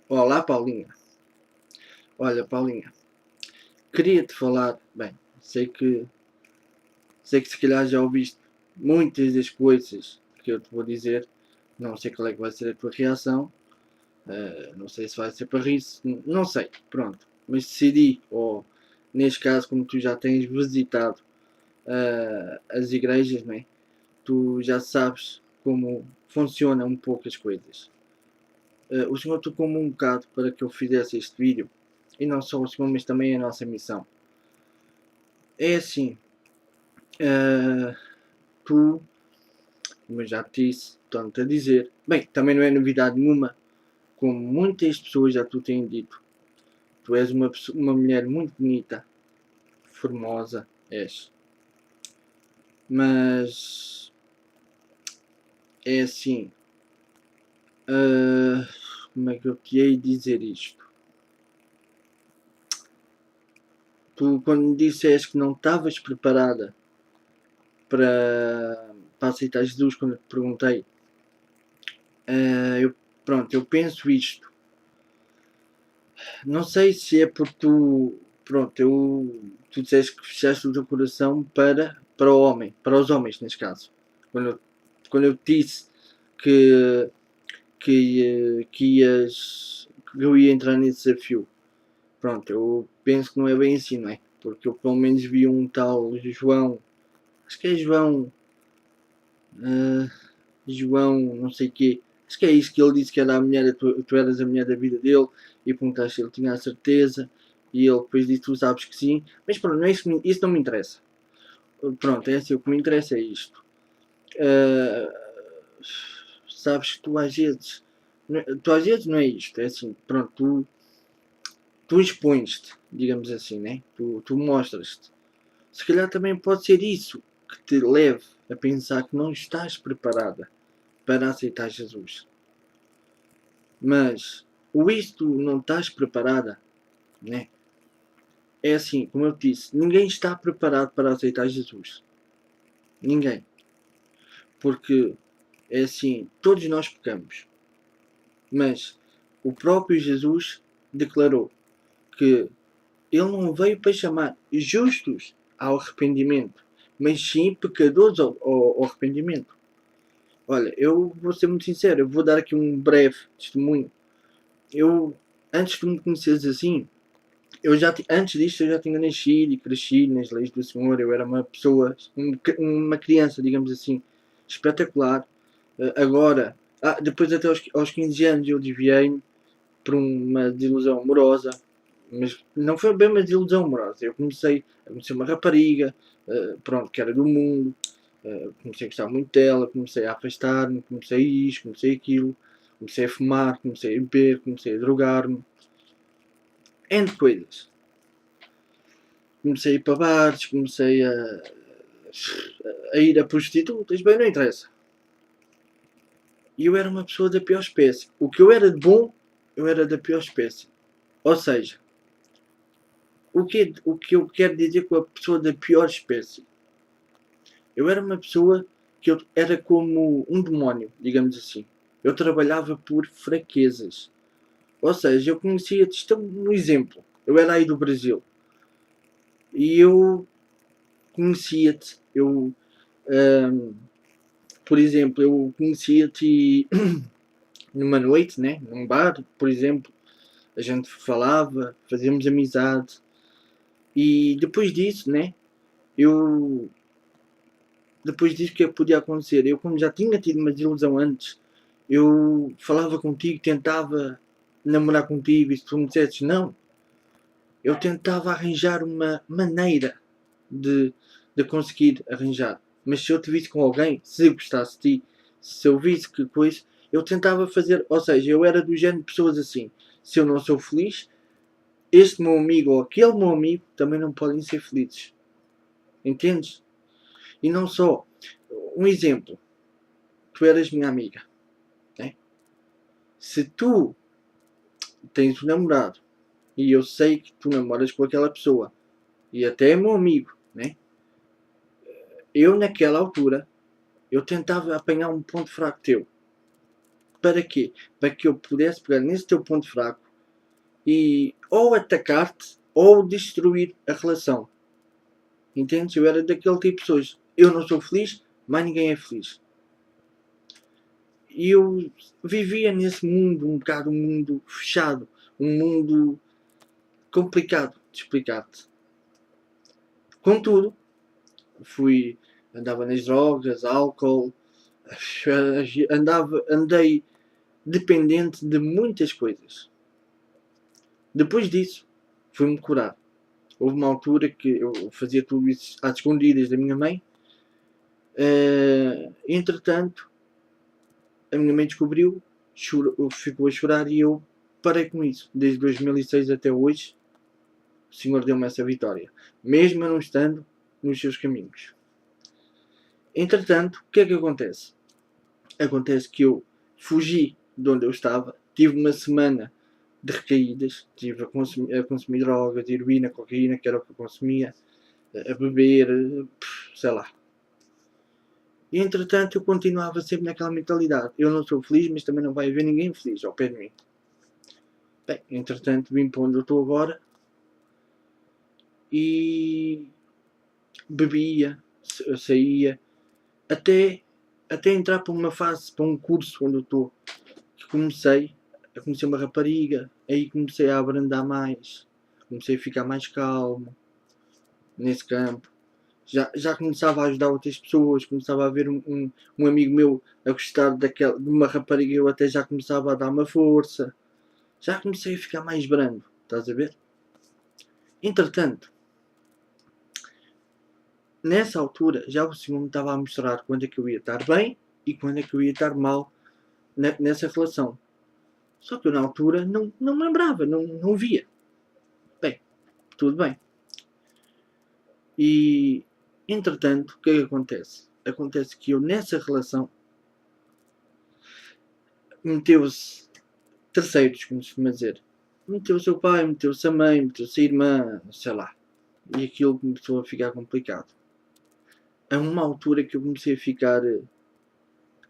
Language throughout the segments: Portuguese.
Olá, Paulinha. Olha, Paulinha, queria-te falar. Bem, sei que se calhar já ouviste muitas das coisas que eu te vou dizer. Não sei qual é que vai ser a tua reação. Não sei se vai ser para rir, não sei. Pronto. Mas decidi, ou neste caso, como tu já tens visitado as igrejas, não é? Tu já sabes como funcionam um pouco as coisas. O Senhor tocou-me um bocado para que eu fizesse este vídeo. E não só o Senhor, mas também a nossa missão. É assim, uh, tu, como eu já te disse, estou-te a dizer, bem, também não é novidade nenhuma, como muitas pessoas já tu têm dito, tu és uma mulher muito bonita, formosa, és. Mas é assim, uh, como é que eu te hei de dizer isto? Tu, quando me disseste que não estavas preparada para aceitar Jesus, quando eu te perguntei, eu penso isto. Não sei se é porque tu disseste que fechaste o teu coração para o homem, para os homens neste caso. Quando eu te disse que, que eu ia entrar nesse desafio. Pronto, eu penso que não é bem assim, não é? Porque eu pelo menos vi um tal João, acho que é uh, João, não sei o quê. Acho que é isso que ele disse que era a mulher, tu eras a mulher da vida dele e perguntaste se ele tinha a certeza e ele depois disse tu sabes que sim. Mas pronto, não é isso não me interessa. Pronto, é assim, o que me interessa é isto. Uh, sabes que tu às vezes não é isto, é assim, pronto, tu expões-te, digamos assim, né? Tu mostras-te. Se calhar também pode ser isso que te leve a pensar que não estás preparada para aceitar Jesus. Mas o isto não estás preparada, né? É assim, como eu te disse, ninguém está preparado para aceitar Jesus. Ninguém. Porque é assim, todos nós pecamos. Mas o próprio Jesus declarou que ele não veio para chamar justos ao arrependimento, mas sim pecadores ao arrependimento. Olha, eu vou ser muito sincero, eu vou dar aqui um breve testemunho. Eu, antes de tu me conheceres assim, antes disto eu já tinha nascido e crescido nas leis do Senhor. Eu era uma pessoa, uma criança, digamos assim, espetacular. Agora, depois até aos 15 anos eu desviei-me por uma desilusão amorosa, mas não foi bem uma desilusão amorosa. Eu comecei a conhecer uma rapariga, pronto, que era do mundo, comecei a gostar muito dela, comecei a afastar-me, comecei isto, comecei aquilo, comecei a fumar, comecei a beber, comecei a drogar-me, entre coisas. Comecei a ir para bares, comecei a ir a prostitutas, bem, não interessa. E eu era uma pessoa da pior espécie. O que eu era de bom, eu era da pior espécie. Ou seja, o que eu quero dizer com a pessoa da pior espécie? Eu era uma pessoa que eu era como um demónio, digamos assim. Eu trabalhava por fraquezas. Ou seja, eu conhecia-te, isto é um exemplo. Eu era aí do Brasil. E eu conhecia-te, por exemplo, eu conhecia-te numa noite, né, num bar, por exemplo, a gente falava, fazíamos amizade e depois disso, né, eu depois disso que podia acontecer, eu como já tinha tido uma desilusão antes, eu falava contigo, tentava namorar contigo e se tu me dissesses não, eu tentava arranjar uma maneira de, de conseguir arranjar. Mas se eu te visse com alguém, se eu gostasse de ti, se eu visse que coisa, eu tentava fazer, ou seja, eu era do género de pessoas assim. Se eu não sou feliz, este meu amigo ou aquele meu amigo também não podem ser felizes. Entendes? E não só. Um exemplo. Tu eras minha amiga. Né? Se tu tens um namorado e eu sei que tu namoras com aquela pessoa e até é meu amigo, né? Eu naquela altura eu tentava apanhar um ponto fraco teu. Para quê? Para que eu pudesse pegar nesse teu ponto fraco e ou atacar-te ou destruir a relação. Entendes? Eu era daquele tipo de pessoas. Eu não sou feliz, mas ninguém é feliz. E eu vivia nesse mundo, um bocado um mundo fechado, um mundo complicado de explicar-te. Contudo, andava nas drogas, álcool, andei dependente de muitas coisas. Depois disso, fui-me curar. Houve uma altura que eu fazia tudo isso às escondidas da minha mãe. Entretanto, a minha mãe descobriu, ficou a chorar e eu parei com isso. Desde 2006 até hoje, o Senhor deu-me essa vitória. Mesmo eu não estando nos seus caminhos. Entretanto, o que é que acontece? Acontece que eu fugi de onde eu estava, tive uma semana de recaídas, estive a consumir drogas, heroína, cocaína, que era o que eu consumia, a beber, sei lá. E entretanto eu continuava sempre naquela mentalidade. Eu não sou feliz, mas também não vai haver ninguém feliz ao pé de mim. Bem, entretanto vim para onde eu estou agora e bebia, saía, até entrar para uma fase, para um curso onde eu estou, que comecei uma rapariga, aí comecei a abrandar mais, comecei a ficar mais calmo nesse campo. Já começava a ajudar outras pessoas, começava a ver um amigo meu a gostar de uma rapariga, eu até já começava a dar uma força, já comecei a ficar mais brando, estás a ver? Entretanto, nessa altura já o Senhor me estava a mostrar quando é que eu ia estar bem e quando é que eu ia estar mal nessa relação. Só que eu na altura não me lembrava, não via. Bem, tudo bem. E entretanto, o que é que acontece? Acontece que eu nessa relação meteu-se terceiros, como se costuma dizer. Meteu-se o pai, meteu-se a mãe, meteu-se a irmã, sei lá. E aquilo começou a ficar complicado. A uma altura que eu comecei a ficar,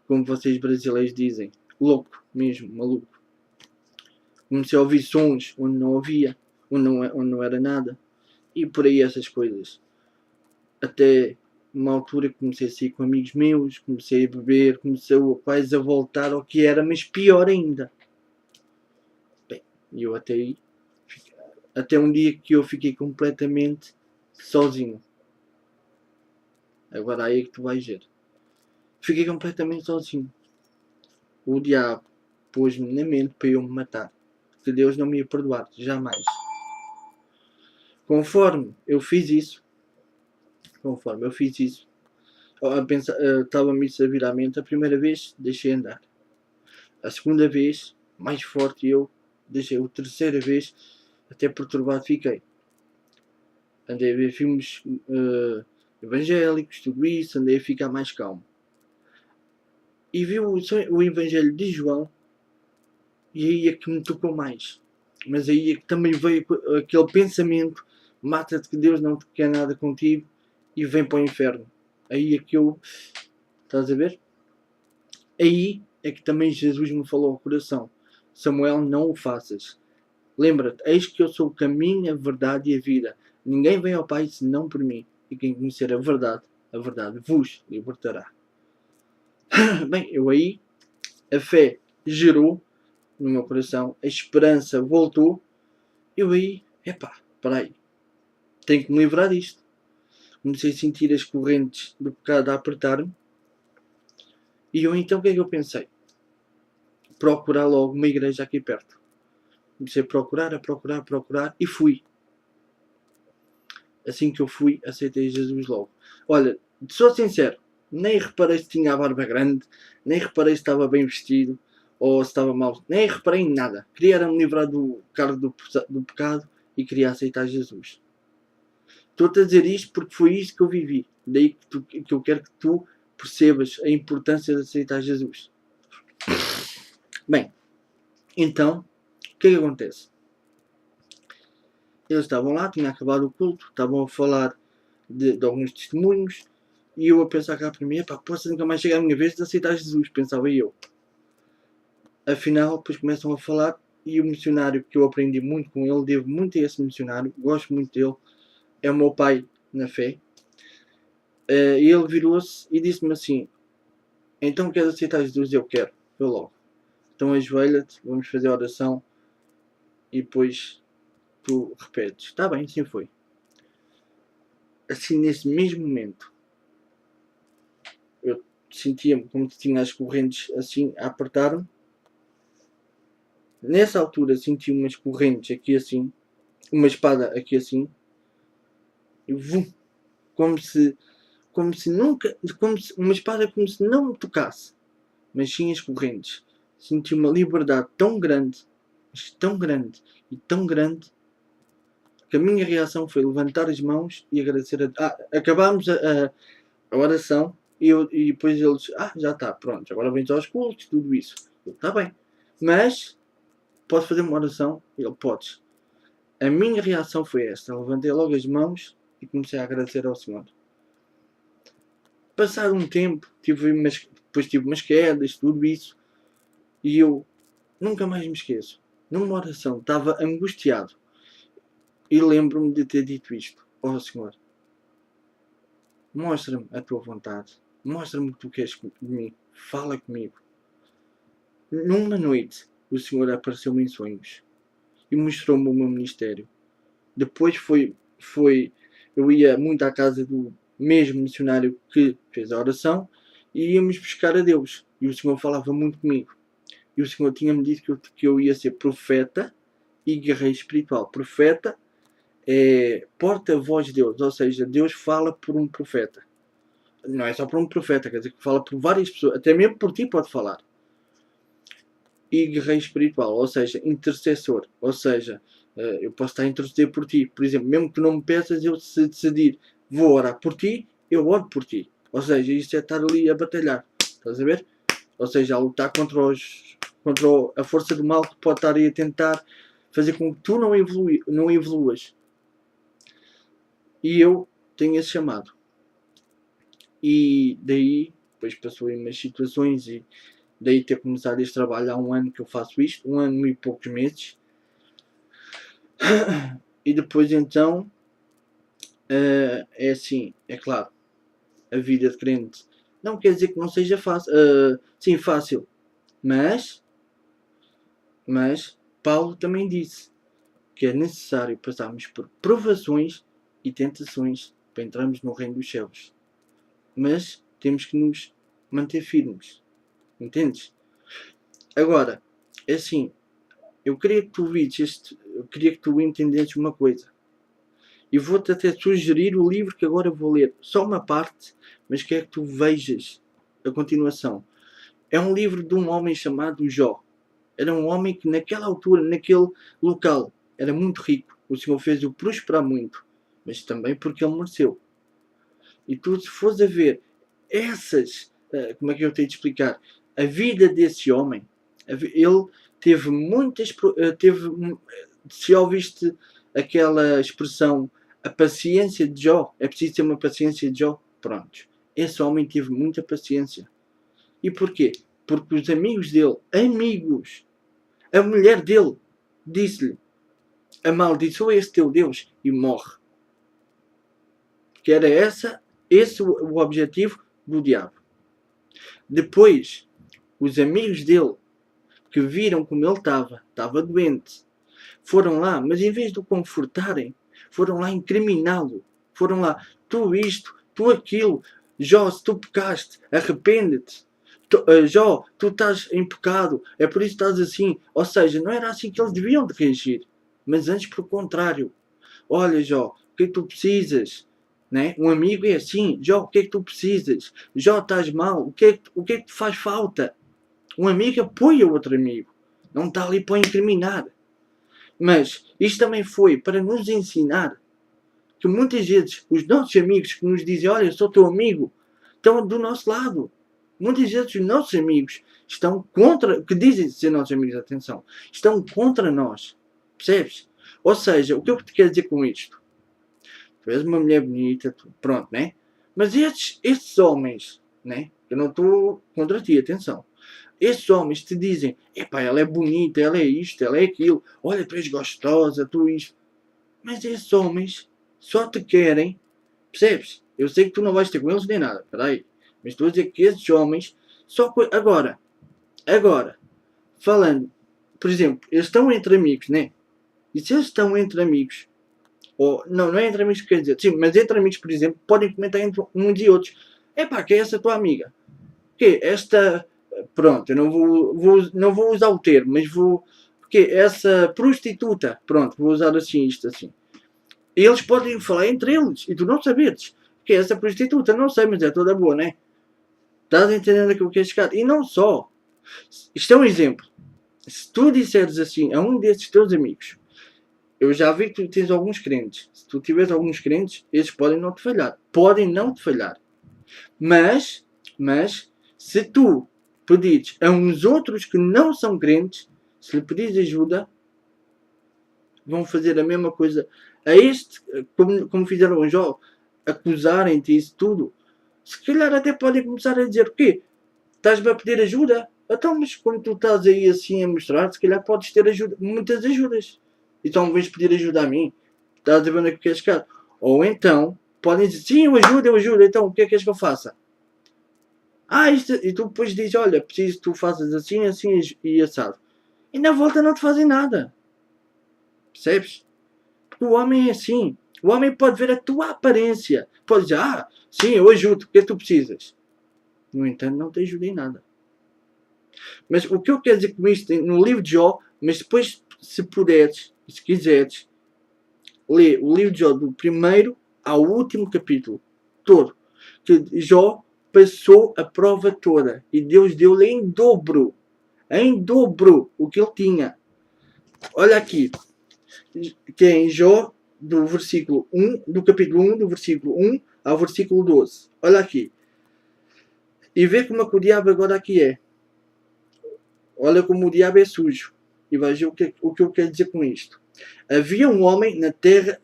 como vocês brasileiros dizem, louco mesmo, maluco. Comecei a ouvir sons onde não havia, onde não era nada. E por aí essas coisas. Até uma altura que comecei a sair com amigos meus, comecei a beber, comecei quase a voltar ao que era, mas pior ainda. Bem, eu até um dia que eu fiquei completamente sozinho. Agora aí é que tu vais ver. Fiquei completamente sozinho. O diabo pôs-me na mente para eu me matar. Que Deus não me ia perdoar, jamais. Conforme eu fiz isso, estava-me isso a vir à mente. A primeira vez deixei andar. A segunda vez, mais forte eu deixei. A terceira vez, até perturbado fiquei. Andei a ver filmes evangélicos, tudo isso, andei a ficar mais calmo. E vi o Evangelho de João, e aí é que me tocou mais. Mas aí é que também veio aquele pensamento: mata-te que Deus não quer nada contigo e vem para o inferno. Aí é que eu, estás a ver? Aí é que também Jesus me falou ao coração: Samuel, não o faças. Lembra-te, eis que eu sou o caminho, a verdade e a vida. Ninguém vem ao Pai senão por mim. E quem conhecer a verdade vos libertará. Bem, eu aí, a fé gerou no meu coração, a esperança voltou. Eu aí, para aí, tenho que me livrar disto. Comecei a sentir as correntes do pecado a apertar-me. E eu então, o que é que eu pensei? Procurar logo uma igreja aqui perto. Comecei a procurar e fui. Assim que eu fui, aceitei Jesus logo. Olha, sou sincero, nem reparei se tinha a barba grande, nem reparei se estava bem vestido ou se estava mal, nem reparei em nada. Queria me livrar do cargo do pecado e queria aceitar Jesus. Estou-te a dizer isto porque foi isto que eu vivi. Daí que eu quero que tu percebas a importância de aceitar Jesus. Bem, então, o que é que acontece? Eles estavam lá, tinha acabado o culto, estavam a falar de alguns testemunhos e eu a pensar cá para mim: posso nunca mais chegar a minha vez de aceitar Jesus, pensava eu. Afinal, depois começam a falar e o missionário que eu aprendi muito com ele, devo muito a esse missionário, gosto muito dele, é o meu pai na fé. E ele virou-se e disse-me assim: então queres aceitar Jesus? Eu quero. Eu logo. Então ajoelha-te, vamos fazer a oração e depois tu repetes. Está bem, assim foi. Assim, nesse mesmo momento, eu sentia-me como se tinha as correntes assim a apertar-me. Nessa altura senti umas correntes aqui assim, uma espada aqui assim, e vum, como se nunca, uma espada como se não me tocasse, mas sim as correntes. Senti uma liberdade tão grande, mas tão grande e tão grande, que a minha reação foi levantar as mãos e agradecer acabámos a oração e depois eles, já está, pronto, agora vens aos cultos, tudo isso. Está bem, mas posso fazer uma oração? Ele, podes. A minha reação foi esta, levantei logo as mãos e comecei a agradecer ao Senhor. Passado um tempo, depois tive umas quedas, tudo isso, e eu nunca mais me esqueço. Numa oração, estava angustiado e lembro-me de ter dito isto: ó Senhor, mostra-me a tua vontade, mostra-me o que tu queres de mim, fala comigo. Numa noite, o Senhor apareceu-me em sonhos e mostrou-me o meu ministério. Depois eu ia muito à casa do mesmo missionário que fez a oração e íamos buscar a Deus. E o Senhor falava muito comigo. E o Senhor tinha-me dito que eu ia ser profeta e guerreiro espiritual. Profeta é porta-voz de Deus, ou seja, Deus fala por um profeta. Não é só por um profeta, quer dizer que fala por várias pessoas, até mesmo por ti pode falar. E guerreiro espiritual, ou seja, intercessor, ou seja, eu posso estar a interceder por ti, por exemplo, mesmo que não me peças, eu se decidir vou orar por ti, eu oro por ti, ou seja, isso é estar ali a batalhar, estás a ver? Ou seja, a lutar contra a força do mal que pode estar aí a tentar fazer com que tu não evoluas. E eu tenho esse chamado. E daí, depois passou em umas situações e daí ter começado este trabalho há um ano que eu faço isto, 1 ano e poucos meses. E depois então, é assim, é claro, a vida de crente não quer dizer que não seja fácil, sim, fácil, mas Paulo também disse que é necessário passarmos por provações e tentações para entrarmos no reino dos céus. Mas temos que nos manter firmes, entendes? Agora, é assim, eu queria que tu entendesses uma coisa. E vou-te até sugerir o livro que agora vou ler. Só uma parte, mas quero que tu vejas a continuação. É um livro de um homem chamado Jó. Era um homem que naquela altura, naquele local, era muito rico. O Senhor fez-o prosperar muito. Mas também porque ele mereceu. E tu, se fores a ver como é que eu tenho de explicar? A vida desse homem, ele teve muitas... se ouviste aquela expressão, a paciência de Jó, é preciso ter uma paciência de Jó, pronto. Esse homem teve muita paciência. E porquê? Porque os amigos dele, a mulher dele, disse-lhe, amaldiçoa esse teu Deus e morre. Que era esse o objetivo do diabo. Depois, os amigos dele, que viram como ele estava doente, foram lá, mas em vez de o confortarem, foram lá incriminá-lo. Foram lá, tu isto, tu aquilo. Jó, se tu pecaste, arrepende-te. Jó, tu estás em pecado, é por isso que estás assim. Ou seja, não era assim que eles deviam de reagir. Mas antes, pelo contrário. Olha, Jó, o que é que tu precisas? Né? Um amigo é assim. Jó, o que é que tu precisas? Jó, estás mal. O que é que te faz falta? Um amigo apoia o outro amigo. Não está ali para incriminar. Mas isto também foi para nos ensinar que muitas vezes os nossos amigos que nos dizem, olha, eu sou teu amigo, estão do nosso lado. Muitas vezes os nossos amigos estão contra, que dizem ser nossos amigos, atenção, estão contra nós. Percebes? Ou seja, o que eu te quero dizer com isto? Tu és uma mulher bonita, pronto, né? Mas estes homens, né? Eu não estou contra ti, atenção. esses homens te dizem, epá, ela é bonita, ela é isto, ela é aquilo, olha, tu és gostosa, tu isto. Mas esses homens só te querem, percebes? Eu sei que tu não vais ter com eles nem nada, peraí. Mas estou a dizer que esses homens só... Agora, falando, por exemplo, eles estão entre amigos, né? E se eles estão entre amigos, ou não é entre amigos que quer dizer, sim, mas entre amigos, por exemplo, podem comentar entre uns e outros. Epá, que é essa tua amiga? Que esta, pronto, eu não vou usar o termo, mas vou, que essa prostituta, pronto, vou usar assim, isto assim. Eles podem falar entre eles e tu não saberes que essa prostituta, não sei, mas é toda boa, né? Estás entendendo aquilo que é chegar? E não só. Isto é um exemplo. Se tu disseres assim a um desses teus amigos, eu já vi que tu tens alguns crentes. Se tu tiveres alguns crentes, eles podem não te falhar. Podem não te falhar. Mas, se tu pedires a uns outros que não são crentes, se lhe pedires ajuda, vão fazer a mesma coisa a este, como fizeram a Jó, acusarem-te isso tudo. Se calhar até podem começar a dizer o quê? Estás-me a pedir ajuda? Então, mas como tu estás aí assim a mostrar, se calhar podes ter ajuda, muitas ajudas. Então vens pedir ajuda a mim. Estás a ver onde é que queres chegar? Ou então, podem dizer, sim, eu ajudo. Então, o que é que queres que eu faça? Isto, e tu depois dizes, olha, preciso que tu faças assim, assim e assado. E na volta não te fazem nada. Percebes? Porque o homem é assim. O homem pode ver a tua aparência. Pode dizer, sim, eu ajudo, o que é que tu precisas? No entanto, não te ajuda em nada. Mas o que eu quero dizer com isto, no livro de Jó, mas depois, se puderes, se quiseres, lê o livro de Jó do primeiro ao último capítulo, todo. Que Jó passou a prova toda e Deus deu-lhe em dobro o que ele tinha. Olha aqui, que é em Jó do versículo 1, do capítulo 1, do versículo 1 ao versículo 12. Olha aqui. E vê como é que o diabo agora aqui é. Olha como o diabo é sujo. E vais ver o que eu quero dizer com isto. Havia um homem na terra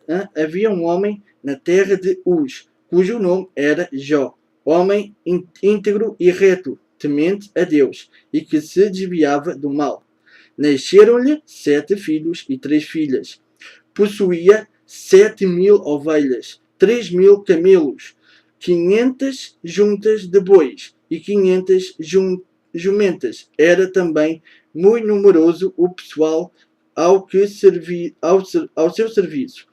de Uz, cujo nome era Jó, homem íntegro e reto, temente a Deus, e que se desviava do mal. Nasceram-lhe 7 filhos e 3 filhas. Possuía 7.000 ovelhas, 3.000 camelos, 500 juntas de bois e 500 jumentas. Era também muito numeroso o pessoal ao seu serviço,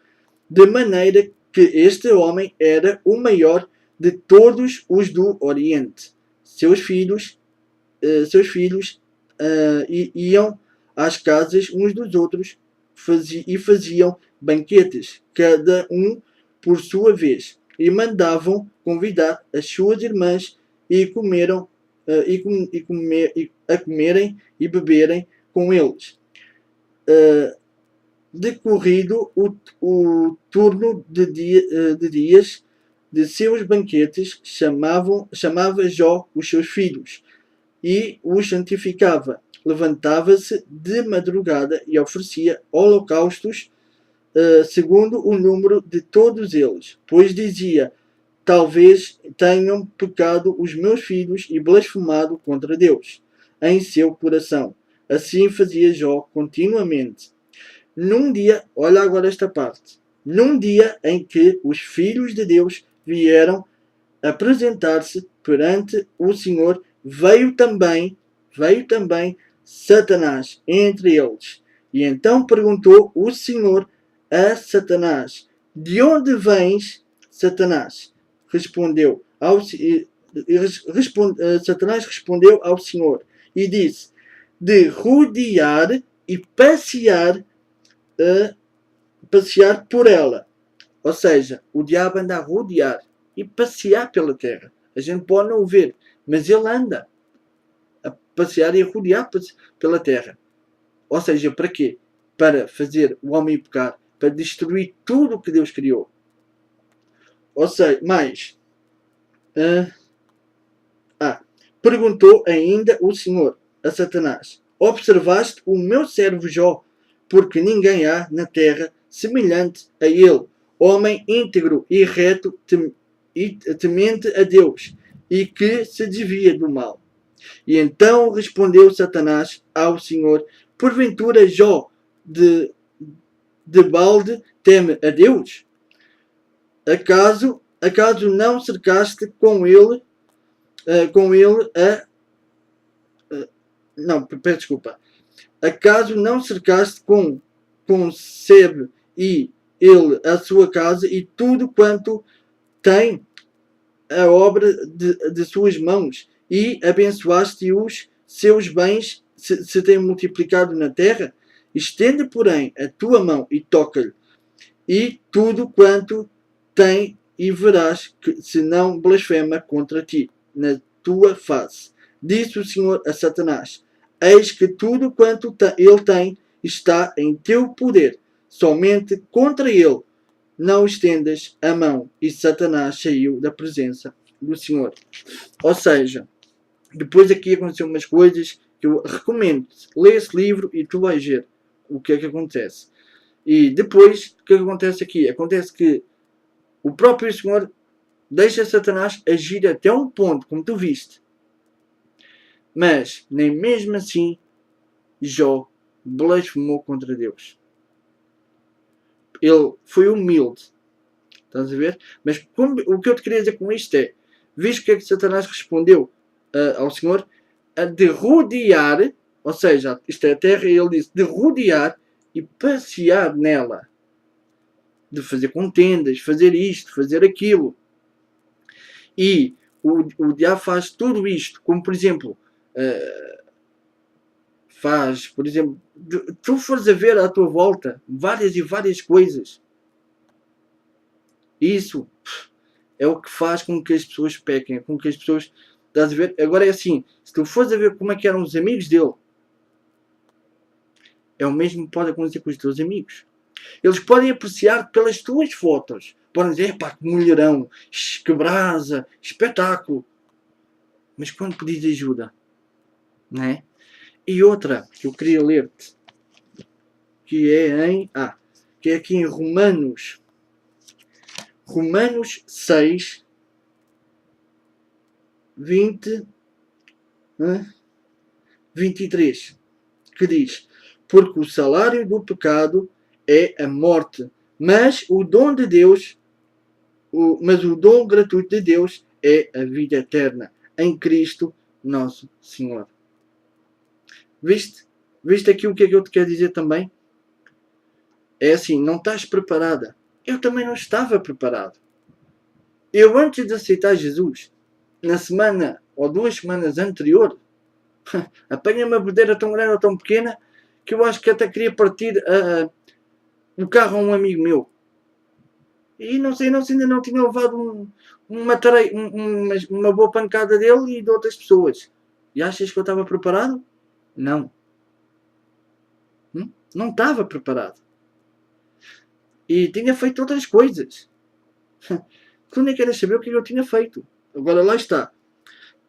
de maneira que este homem era o maior de todos os do Oriente. Seus filhos iam às casas uns dos outros e faziam banquetes, cada um por sua vez, e mandavam convidar as suas irmãs e a comerem e beberem com eles. Decorrido o turno de dias de seus banquetes, chamava Jó os seus filhos e os santificava. Levantava-se de madrugada e oferecia holocaustos segundo o número de todos eles, pois dizia: talvez tenham pecado os meus filhos e blasfemado contra Deus em seu coração. Assim fazia Jó continuamente. Num dia, olha agora esta parte, num dia em que os filhos de Deus vieram apresentar-se perante o Senhor, veio também Satanás entre eles. E então perguntou o Senhor a Satanás: de onde vens, Satanás? Satanás respondeu ao Senhor e disse: de rodear e passear por ela. Ou seja, o diabo anda a rodear e passear pela terra. A gente pode não o ver, mas ele anda a passear e a rodear pela terra. Ou seja, para quê? Para fazer o homem pecar, para destruir tudo o que Deus criou. Ou seja, mais. Perguntou ainda o Senhor a Satanás: observaste o meu servo Jó, porque ninguém há na terra semelhante a ele, homem íntegro e reto, temente a Deus, e que se desvia do mal. E então respondeu Satanás ao Senhor: porventura Jó de balde teme a Deus? Acaso não cercaste com ele não, peço desculpa. Acaso não cercaste com Sebe e ele a sua casa e tudo quanto tem a obra de suas mãos, e abençoaste os seus bens se têm multiplicado na terra? Estende, porém, a tua mão e toca-lhe, e tudo quanto tem, e verás que se não blasfema contra ti na tua face. Disse o Senhor a Satanás: eis que tudo quanto ele tem está em teu poder, somente contra ele não estendas a mão. E Satanás saiu da presença do Senhor. Ou seja, depois aqui aconteceu umas coisas que eu recomendo. Lê esse livro e tu vais ver o que é que acontece. E depois, o que é que acontece aqui? Acontece que o próprio Senhor deixa Satanás agir até um ponto, como tu viste. Mas, nem mesmo assim, Jó blasfemou contra Deus. Ele foi humilde. Estás a ver? Mas o que eu te queria dizer com isto é, visto que é que Satanás respondeu ao Senhor, a de rodear, ou seja, isto é a terra, e ele disse, de rodear e passear nela. De fazer contendas, fazer isto, fazer aquilo. E o diabo faz tudo isto, como por exemplo, tu fores a ver à tua volta várias e várias coisas. Isso é o que faz com que as pessoas pequem, com que as pessoas, estás a ver? Agora é assim, se tu fores a ver como é que eram os amigos dele, é o mesmo que pode acontecer com os teus amigos. Eles podem apreciar pelas tuas fotos. Podem dizer, pá, que mulherão, que brasa, espetáculo. Mas quando pedis ajuda, não é? E outra que eu queria ler-te, que é aqui em Romanos 6, 23, que diz, porque o salário do pecado é a morte, mas o dom gratuito de Deus é a vida eterna em Cristo nosso Senhor. Viste? Viste aqui o que é que eu te quero dizer também? É assim, não estás preparada. Eu também não estava preparado. Eu, antes de aceitar Jesus, na semana ou 2 semanas anterior, apanhei uma bedeira tão grande ou tão pequena que eu acho que até queria partir o carro a um amigo meu. E não sei se ainda não tinha levado uma boa pancada dele e de outras pessoas. E achas que eu estava preparado? Não. Não estava preparado. E tinha feito outras coisas. Tu nem queres saber o que eu tinha feito. Agora lá está.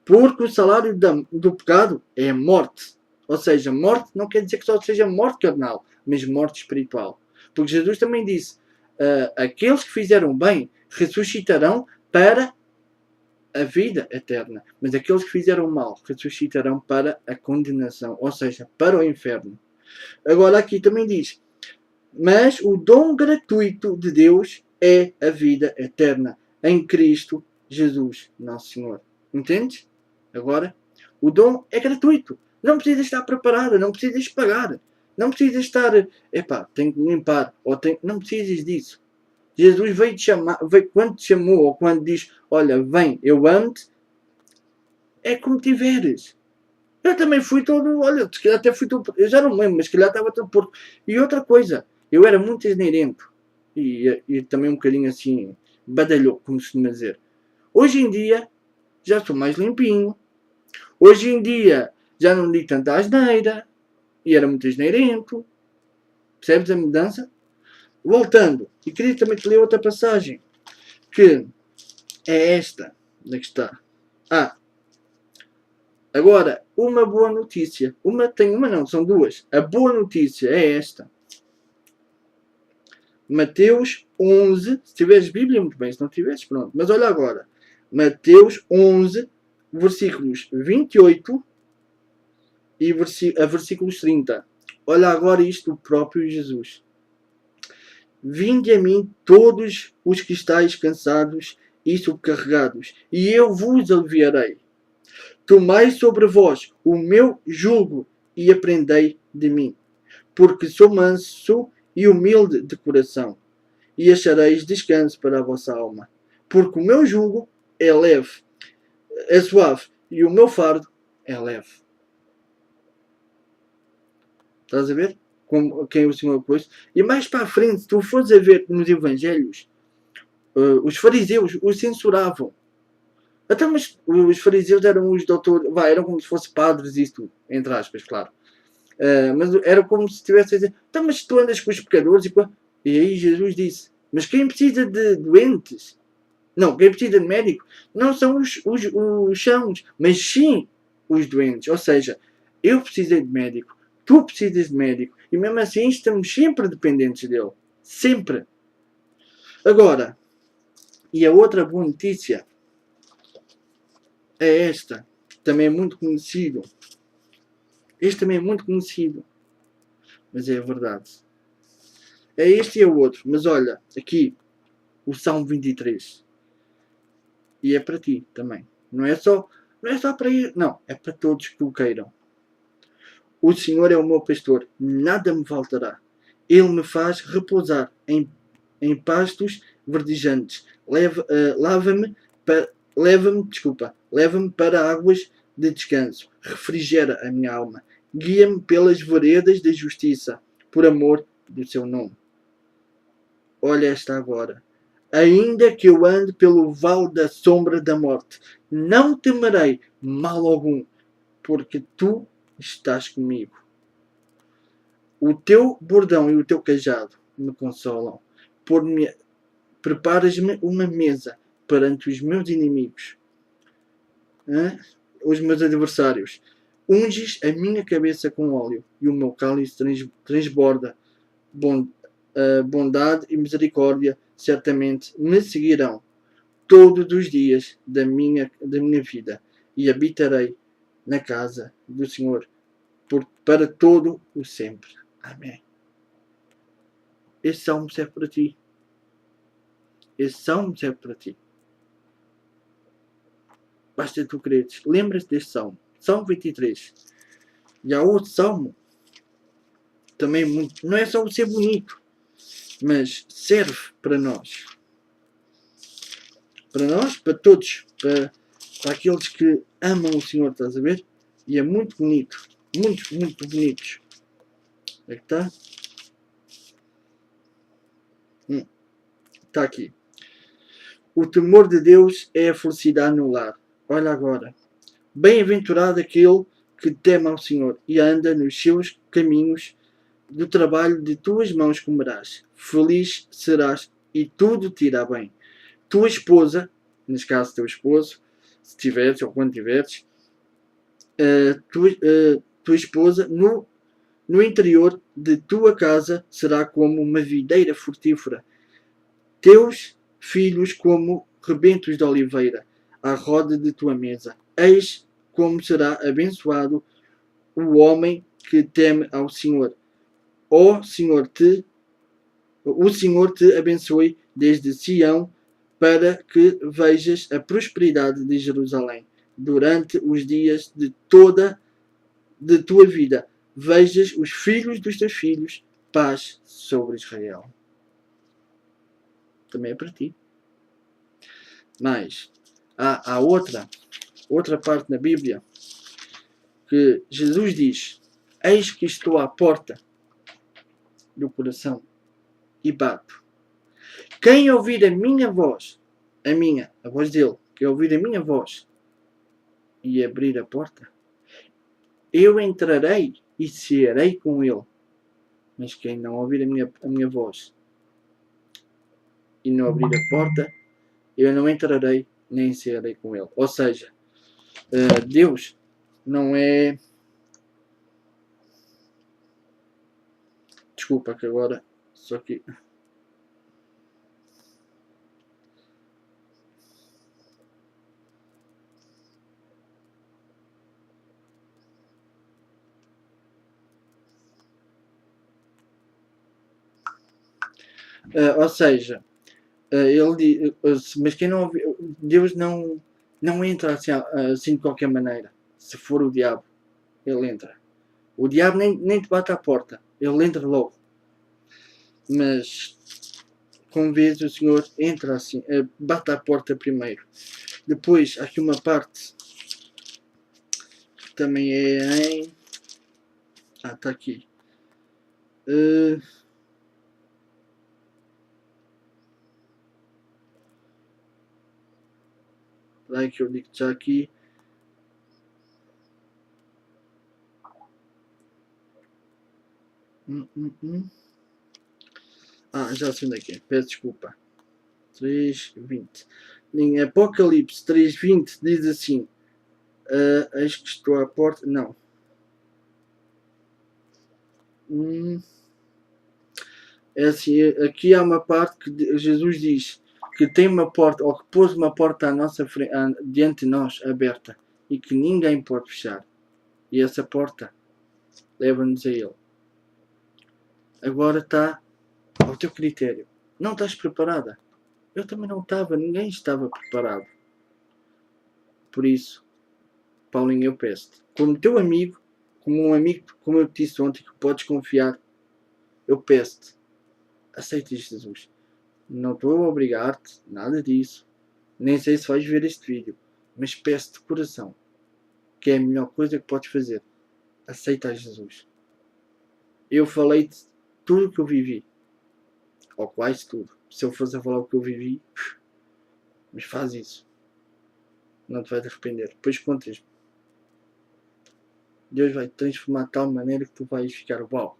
Porque o salário do pecado é a morte. Ou seja, morte não quer dizer que só seja morte carnal, mas morte espiritual. Porque Jesus também disse, aqueles que fizeram bem ressuscitarão para a vida eterna. Mas aqueles que fizeram mal ressuscitarão para a condenação. Ou seja, para o inferno. Agora aqui também diz, mas o dom gratuito de Deus é a vida eterna em Cristo Jesus, nosso Senhor. Entendes? Agora, o dom é gratuito. Não precisas estar preparada, não precisas pagar. Não precisas estar, tenho que limpar. Não precisas disso. Jesus veio te chamar, quando te chamou, ou quando diz, olha, vem, eu amo-te, é como tiveres. Eu também fui todo, olha, se calhar até fui todo, eu já não me lembro, mas se calhar estava todo porco. E outra coisa, eu era muito asneirento. E também um bocadinho assim, badalhoco, como se costuma dizer. Hoje em dia, já estou mais limpinho. Hoje em dia, já não digo tanta asneira. E era muito asneirento. Percebes a mudança? Voltando, e queria também te ler outra passagem. Que é esta. Onde é que está? Agora, uma boa notícia. São duas. A boa notícia é esta. Mateus 11. Se tiveres Bíblia, muito bem. Se não tiveres, pronto. Mas olha agora. Mateus 11, versículos 28 e a versículos 30. Olha agora isto do próprio Jesus. Vinde a mim todos os que estáis cansados e sobrecarregados, e eu vos aliviarei. Tomai sobre vós o meu jugo e aprendei de mim, porque sou manso e humilde de coração, e achareis descanso para a vossa alma. Porque o meu jugo é leve, é suave, e o meu fardo é leve. Estás a ver? Como, quem o Senhor pôs. E mais para a frente, se tu fores a ver nos Evangelhos, os fariseus os censuravam. Até mas os fariseus eram os doutores, eram como se fossem padres e isso tudo, entre aspas, claro. Mas era como se estivesse a dizer, então, mas tu andas com os pecadores e aí Jesus disse, mas quem precisa de doentes? Não, quem precisa de médico não são os sãos, mas sim os doentes. Ou seja, eu precisei de médico, tu precisas de médico, e mesmo assim estamos sempre dependentes dele. Sempre. Agora, e a outra boa notícia é esta, que também é muito conhecido. Este também é muito conhecido, mas é a verdade. É este e é o outro. Mas olha, aqui, o Salmo 23. E é para ti também. Não é só para ele, não. É para todos que o queiram. O Senhor é o meu pastor, nada me faltará. Ele me faz repousar em pastos verdejantes. Leva-me para águas de descanso. Refrigera a minha alma. Guia-me pelas veredas da justiça, por amor do seu nome. Olha esta agora. Ainda que eu ande pelo vale da sombra da morte, não temerei mal algum, porque tu estás comigo. O teu bordão e o teu cajado me consolam. Preparas-me uma mesa perante os meus inimigos, os meus adversários. Unges a minha cabeça com óleo e o meu cálice transborda. Bondade e misericórdia certamente me seguirão todos os dias da minha vida e habitarei na casa do Senhor para todo o sempre. Amém. Esse salmo serve para ti. Esse salmo serve para ti. Basta tu creres. Lembra-te deste salmo. Salmo 23. E há outro salmo. Também muito. Não é só o ser bonito. Mas serve para nós. Para nós, para todos. Para aqueles que amam o Senhor. Estás a ver? E é muito bonito. Muito, muito bonito. É que está? Está aqui. O temor de Deus é a felicidade no lar. Olha agora. Bem-aventurado aquele que teme ao Senhor e anda nos seus caminhos. Do trabalho de tuas mãos comerás. Feliz serás e tudo te irá bem. Tua esposa, neste caso teu esposo, se tiveres ou quando tiveres, tua esposa no interior de tua casa será como uma videira frutífera. Teus filhos como rebentos de oliveira à roda de tua mesa. Eis como será abençoado o homem que teme ao Senhor. O Senhor te abençoe desde Sião, para que vejas a prosperidade de Jerusalém durante os dias de toda de tua vida. Vejas os filhos dos teus filhos, paz sobre Israel. Também é para ti. Mas há outra parte na Bíblia que Jesus diz: eis que estou à porta do coração e bato. Quem ouvir a minha voz, a voz dele, quem ouvir a minha voz e abrir a porta, eu entrarei e cearei com ele. Mas quem não ouvir a minha voz e não abrir a porta, eu não entrarei nem cearei com ele. Ou seja, Deus não é... Desculpa que agora... Só que... Ou seja, ele mas quem não ouviu, Deus não entra assim de qualquer maneira. Se for o diabo, ele entra. O diabo nem te bate à porta, ele entra logo. Mas com vez o Senhor entra assim, bate à porta primeiro. Depois, há aqui uma parte que também é em. Está aqui. Lá que eu digo já aqui. Já sei onde é que é. Peço desculpa. 3:20. Em Apocalipse 3:20 diz assim: eis que estou à porta. Não. É assim, aqui há uma parte que Jesus diz que tem uma porta, ou que pôs uma porta à nossa frente, diante de nós, aberta, e que ninguém pode fechar. E essa porta leva-nos a Ele. Agora está ao teu critério. Não estás preparada? Eu também não estava, ninguém estava preparado. Por isso, Paulinho, eu peço-te, como teu amigo, como um amigo, como eu te disse ontem, que podes confiar, eu peço-te, aceita Jesus. Não estou a obrigar-te, nada disso. Nem sei se vais ver este vídeo, mas peço de coração que é a melhor coisa que podes fazer. Aceita a Jesus. Eu falei-te tudo o que eu vivi, ou quase tudo. Se eu fosse a falar o que eu vivi, mas faz isso. Não te vais arrepender. Depois contas. Deus vai te transformar de tal maneira que tu vais ficar uau.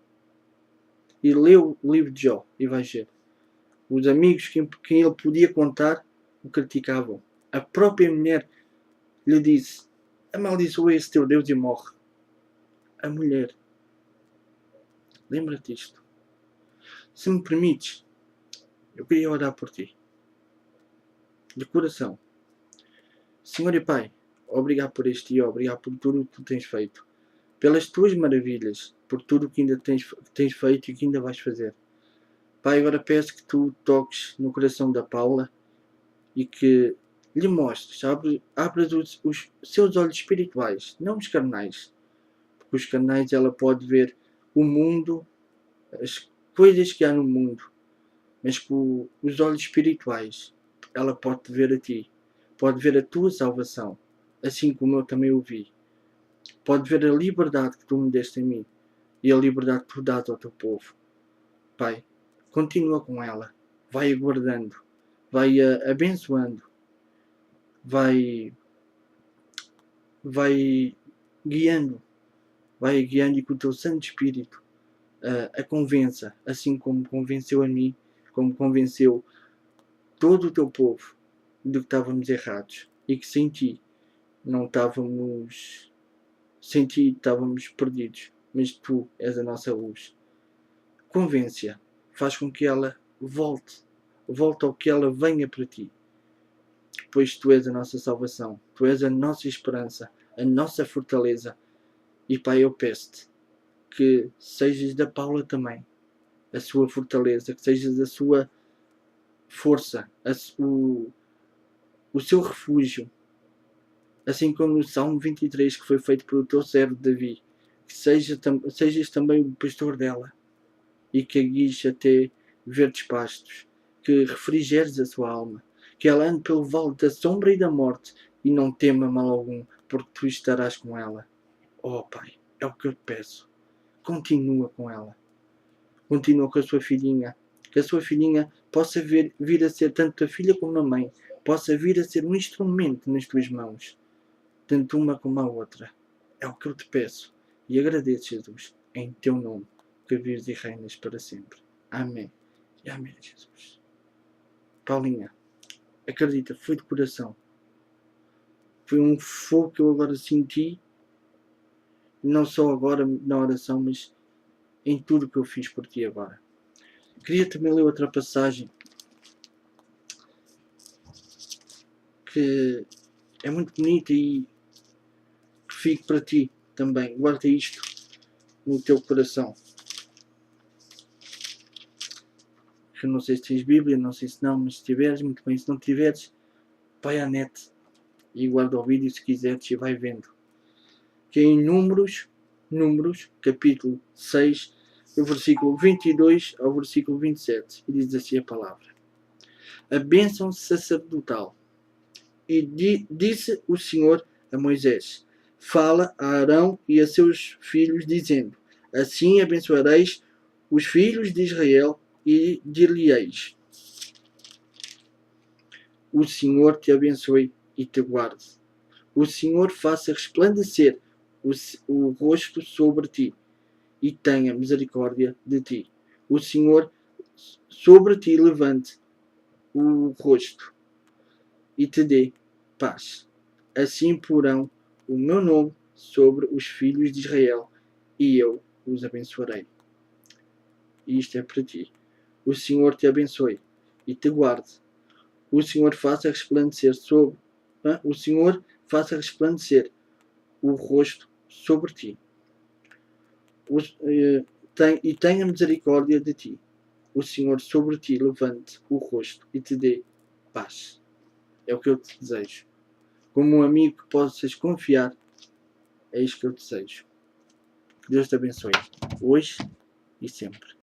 E lê o livro de Jó e vais ver. Os amigos quem ele podia contar o criticavam. A própria mulher lhe disse: amaldiçoa esse teu Deus e morre. A mulher. Lembra-te disto. Se me permites, eu queria orar por ti. De coração. Senhor e Pai, obrigado por este dia, obrigado por tudo o que tu tens feito. Pelas tuas maravilhas, por tudo o que ainda tens feito e que ainda vais fazer. Pai, agora peço que tu toques no coração da Paula e que lhe mostres, abras os seus olhos espirituais, não os carnais. Porque os carnais ela pode ver o mundo, as coisas que há no mundo, mas com os olhos espirituais ela pode ver a ti, pode ver a tua salvação, assim como eu também o vi. Pode ver a liberdade que tu me deste em mim e a liberdade que tu dás ao teu povo. Pai, continua com ela, vai aguardando, vai abençoando, vai guiando, vai guiando e com o teu Santo Espírito a convença, assim como convenceu a mim, como convenceu todo o teu povo de que estávamos errados e que sem ti não estávamos, sem ti estávamos perdidos, mas tu és a nossa luz. Convence-a, faz com que ela volte ao que ela venha para ti, pois tu és a nossa salvação, tu és a nossa esperança, a nossa fortaleza. E Pai, eu peço-te que sejas da Paula também a sua fortaleza, que sejas a sua força, o seu refúgio, assim como no Salmo 23 que foi feito pelo teu servo Davi, que sejas também o pastor dela e que a guies até verdes pastos, que refrigeres a sua alma, que ela ande pelo vale da sombra e da morte e não tema mal algum, porque tu estarás com ela. Oh Pai, é o que eu te peço. Continua com ela. Continua com a sua filhinha. Que a sua filhinha possa vir a ser tanto a filha como a mãe, possa vir a ser um instrumento nas tuas mãos, tanto uma como a outra. É o que eu te peço e agradeço, Jesus, em teu nome, que vives e reinas para sempre. Amém. E amém, Jesus. Paulinha, acredita, foi de coração. Foi um fogo que eu agora senti, não só agora na oração, mas em tudo que eu fiz por ti agora. Queria também ler outra passagem que é muito bonita e que fique para ti também. Guarda isto no teu coração. que não sei se tens Bíblia, não sei se não, mas se tiveres, muito bem. Se não tiveres, vai à net e guarda o vídeo se quiseres e vai vendo. Que é em Números, capítulo 6, do versículo 22 ao versículo 27. E diz assim a palavra. A bênção sacerdotal. E disse o Senhor a Moisés: Fala a Arão e a seus filhos, dizendo: Assim abençoareis os filhos de Israel e dir-lhe-eis: O Senhor te abençoe e te guarde. O Senhor faça resplandecer o rosto sobre ti e tenha misericórdia de ti. O Senhor sobre ti levante o rosto e te dê paz. Assim porão o meu nome sobre os filhos de Israel e eu os abençoarei. E isto é para ti. O Senhor te abençoe e te guarde. O Senhor faça resplandecer o Senhor faça resplandecer o rosto sobre ti. E tenha misericórdia de ti. O Senhor sobre ti levante o rosto e te dê paz. É o que eu te desejo. Como um amigo que possas confiar, é isto que eu desejo. Que Deus te abençoe, hoje e sempre.